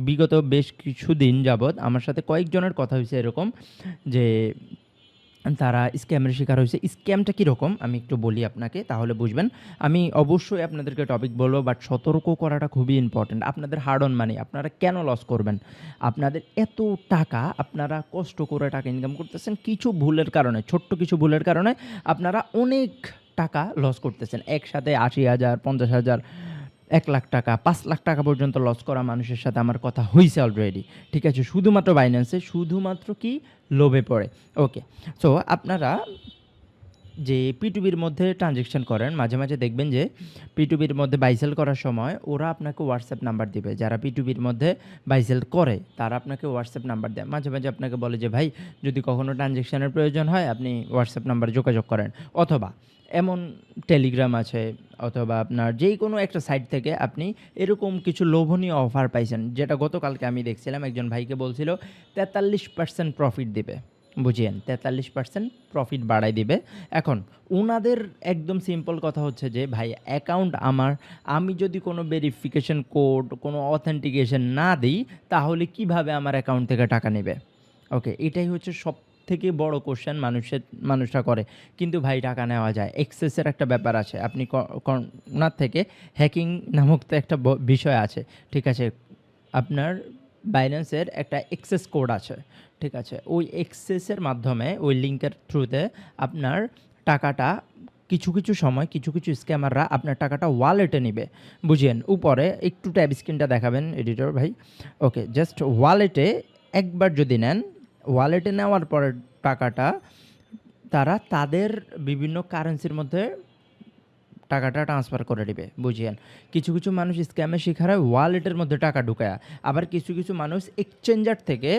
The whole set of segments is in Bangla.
বিগত বেশ কিছুদিন যাবৎ আমার সাথে কয়েকজনের কথা হয়েছে এরকম যে তারা স্ক্যামের শিকার হয়েছে। স্ক্যামটা কীরকম আমি একটু বলি আপনাকে, তাহলে বুঝবেন। আমি অবশ্যই আপনাদেরকে টপিক বলবো, বাট সতর্ক করাটা খুবই ইম্পর্ট্যান্ট। আপনাদের হার্ড অন মানি আপনারা কেন লস করবেন? আপনাদের এত টাকা, আপনারা কষ্ট করে টাকা ইনকাম করতেছেন, কিছু ভুলের কারণে, ছোট্ট কিছু ভুলের কারণে আপনারা অনেক টাকা লস করতেছেন। একসাথে ৮০,০০০, ৫০,০০০, ১,০০,০০০ টাকা, ৫,০০,০০০ টাকা পর্যন্ত লস করা মানুষের সাথে আমার কথা হইছে অলরেডি। ঠিক আছে? শুধুমাত্র বাইন্যান্সে, শুধুমাত্র কি লোভে পড়ে। ওকে, সো আপনারা যে P2P-র মধ্যে ট্রানজ্যাকশন করেন, মাঝে, মাঝে দেখবেন যে P2P-র মধ্যে বাই সেল করার সময় ওরা আপনাকে WhatsApp নাম্বার দিবে। যারা P2P-র মধ্যে বাই সেল করে তারা আপনাকে WhatsApp নাম্বার দেয়। মাঝে, মাঝে আপনাকে বলে যে ভাই যদি কখনো ট্রানজ্যাকশনের প্রয়োজন হয় আপনি WhatsApp নাম্বারে যোগাযোগ করেন। অথবা এমন টেলিগ্রাম আছে অথবা আপনার যেই কোনো একটা সাইট থেকে আপনি এরকম কিছু লোভনীয় অফার পাইছেন, যেটা গতকালকে আমি দেখছিলাম একজন ভাইকে বলছিল 43% প্রফিট দিবে। বুঝিয়েন 43% প্রফিট বাড়ায় দিবে। এখন উনাদের একদম সিম্পল কথা হচ্ছে যে ভাই অ্যাকাউন্ট আমার, আমি যদি কোনো ভেরিফিকেশন কোড, কোনো অথেন্টিকেশন না দিই তাহলে কিভাবে আমার অ্যাকাউন্ট থেকে টাকা নেবে? ওকে, এটাই হচ্ছে সবথেকে বড় কোয়েশ্চেন মানুষরা করে। কিন্তু ভাই টাকা নেওয়া যায়। এক্সেসের একটা ব্যাপার আছে। আপনি ওনার থেকে হ্যাকিং নামক তো একটা বিষয় আছে। ঠিক আছে? আপনার বাইন্যান্সের একটা এক্সেস কোড আছে। ঠিক আছে? ওই এক্সেসের মাধ্যমে ওই লিঙ্কের থ্রুতে আপনার টাকাটা কিছু, কিছু সময় কিছু, কিছু স্ক্যামাররা আপনার টাকাটা ওয়ালেটে নিবে। বুঝিয়েন? উপরে একটু ট্যাব স্ক্রিনটা দেখাবেন এডিটর ভাই। ওকে, জাস্ট ওয়ালেটে একবার যদি নেন, ওয়ালেটে নেওয়ার পরে টাকাটা তারা তাদের বিভিন্ন কারেন্সির মধ্যে টাকাটা ট্রান্সফার করে দিবে। বুঝিয়েন? কিছু, কিছু মানুষ স্ক্যামের শিকার হয় ওয়ালেটের মধ্যে টাকা ঢুকায়া। আবার কিছু, কিছু মানুষ এক্সচেঞ্জার থেকে,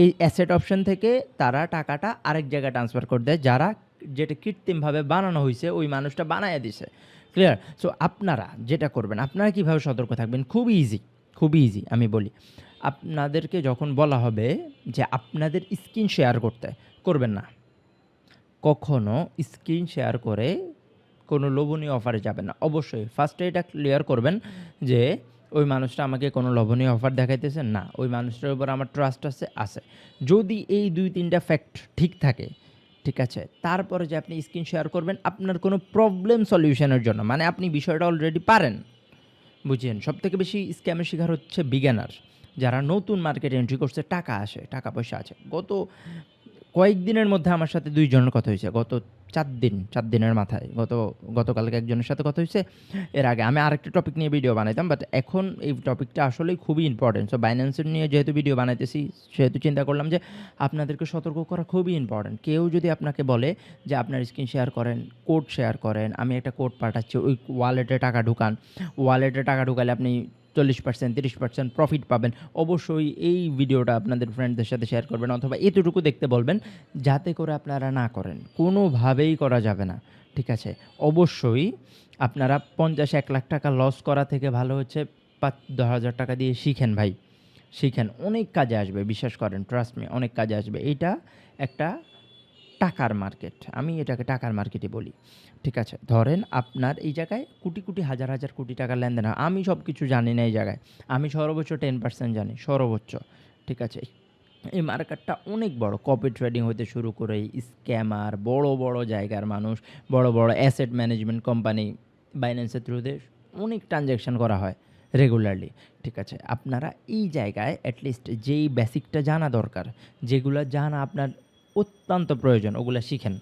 এই অ্যাসেট অপশন থেকে তারা টাকাটা আরেক জায়গায় ট্রান্সফার করে দেয়, যেটা কৃত্রিমভাবে বানানো হইছে ওই মানুষটা বানায়া দিছে। ক্লিয়ার? সো আপনারা যেটা করবেন, আপনারা কীভাবে সতর্ক থাকবেন? খুবই ইজি, খুবই ইজি আমি বলি। আপনাদেরকে যখন বলা হবে যে আপনাদের স্ক্রিন শেয়ার করবেন না। কখনো স্ক্রিন শেয়ার করে কোনো লোভনীয় অফারে যাবেন না। অবশ্যই ফার্স্টে এটা ক্লিয়ার করবেন যে ওই মানুষটা আমাকে কোনো লোভনীয় অফার দেখাইতেছে না। ওই মানুষটার উপর আমার ট্রাস্ট আছে। যদি এই ২-৩টা ফ্যাক্ট ঠিক থাকে, ঠিক আছে? তারপরে যে আপনি স্ক্রিন শেয়ার করবেন আপনার কোনো প্রবলেম সলিউশনের জন্য। মানে আপনি বিষয়টা অলরেডি পারেন। বুঝছেন? সবথেকে বেশি স্ক্যামের শিকার হচ্ছে বিজ্ঞানার। যারা নতুন মার্কেটে এন্ট্রি করছে, টাকা পয়সা আছে। কয়েকদিনের মধ্যে আমার সাথে ২ জনের কথা হইছে। গত ৪ দিনের মাথায়। গতকালকে একজনের সাথে কথা হইছে। এর আগে আমি আরেকটা টপিক নিয়ে ভিডিও বানাইতাম, বাট এখন এই টপিকটা আসলেই খুবই ইম্পর্টেন্ট। সো বাইন্যান্সের নিয়ে যেহেতু ভিডিও বানাইতেছি, সেহেতু চিন্তা করলাম যে আপনাদেরকে সতর্ক করা খুবই ইম্পর্টেন্ট। কেউ যদি আপনাকে বলে যে আপনার স্ক্রিন শেয়ার করেন, কোড শেয়ার করেন, আমি একটা কোড পাঠাচ্ছি, ওই ওয়ালেটে টাকা ঢুকান। ওয়ালেটে টাকা ঢুকালে আপনি 40%, 30% প্রফিট পাবেন। অবশ্যই এই ভিডিওটা আপনাদের ফ্রেন্ডদের সাথে শেয়ার করবেন অথবা এতটুকু দেখতে বলবেন যাতে করে আপনারা না করেন। কোনোভাবেই করা যাবে না। ঠিক আছে? অবশ্যই আপনারা ৫০-১,০০,০০০ টাকা লস করা থেকে ভালো হচ্ছে ৫-১০,০০০ টাকা দিয়ে শিখেন ভাই। শিখেন। অনেক কাজে আসবে, বিশ্বাস করেন, ট্রাস্ট মি, অনেক কাজে আসবে। এইটা একটা টাকার মার্কেট। আমি এটাকে টাকার মার্কেটই বলি। ঠিক আছে? ধরেন আপনার এই জায়গায় কোটি, কোটি, হাজার, হাজার কোটি টাকার লেনদেন হয়। আমি সব কিছু জানি না এই জায়গায়। আমি সর্বোচ্চ 10% জানি, সর্বোচ্চ। ঠিক আছে? এই মার্কেটটা অনেক বড়। কপি ট্রেডিং হইতে শুরু করে স্ক্যামার, বড়, বড় জায়গার মানুষ, বড়, বড় অ্যাসেট ম্যানেজমেন্ট কোম্পানি, বাইন্যান্সের থ্রুতে অনেক ট্রানজ্যাকশন করা হয় রেগুলারলি। ঠিক আছে? আপনারা এই জায়গায় এটলিস্ট যেই বেসিকটা জানা দরকার, যেগুলা জানা আপনার অত্যন্ত প্রয়োজন, ওগুলা শিখেন।